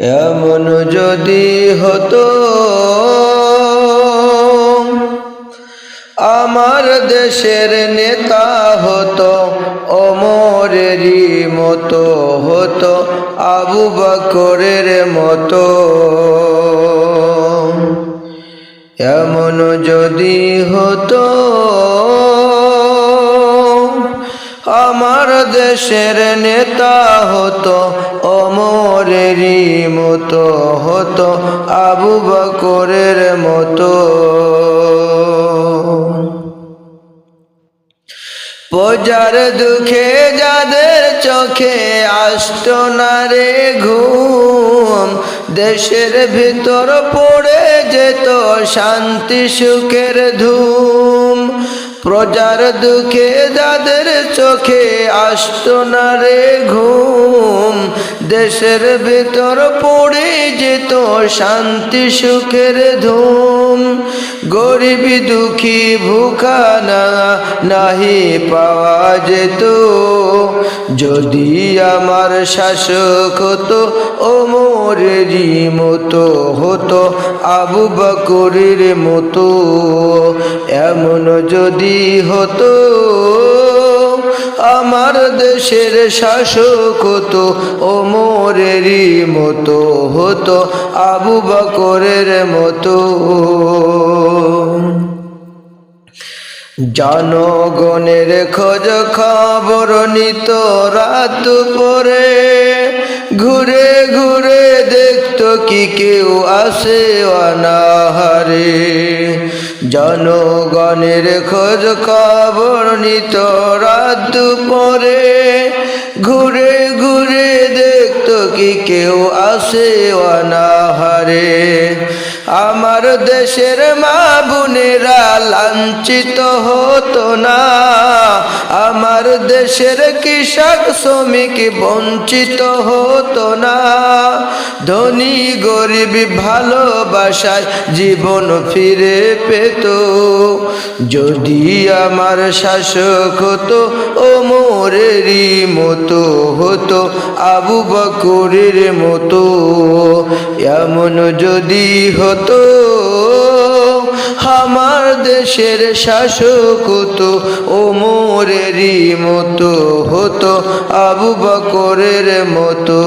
এমন যদি হতো আমার দেশের নেতা হতো, ওমরেরই মতো হতো, আবু বকরের মতো। এমন যদি হতো আমার দেশের নেতা হতো, ওমরেরই মতো হতো, আবু বকরের মতো। প্রজার দুঃখে যাদের চোখে আসতো না রে ঘুম, দেশের ভিতর পড়ে যেত শান্তি সুখের ধুম। প্রজার দুঃখে যাদের চোখে আসতো না রে ঘুম, দেশের ভিতর পড়ে যেত শান্তি সুখের ধুম। গরিব দুঃখী ভুখা নাহি পাওয়া যেত, যদি আমার শাসক হতো, ওমরেরই মতো হতো, আবু বকরের মতো। এমন যদি হতো আমার দেশের শাসক হতো, ওমরেরই মতো হতো, আবু বকরের মতো। জনগণের খোঁজ খবর নিত রাত পরে, ঘুরে ঘুরে দেখতো কি কেউ আসে অনাহারে। জনগণের খোঁজ খবর নিত রাত পরে, ঘুরে ঘুরে দেখতো কি কেউ আসে অনাহারে। আমার দেশের মা বোনেরা লাঞ্ছিত হতো না, আমার দেশের কৃষক শ্রমিক বঞ্চিত হতো না। ধনী গরিব ভালোবাসায় জীবন ফিরে পেত, যদি আমার শাসক হতো, ওমরেরই মতো হতো, আবু বকরের মতো। এমন যদি হতো আমার দেশের শাসক হতো, ওমরেরই মতো হতো, আবু বকরের মতো।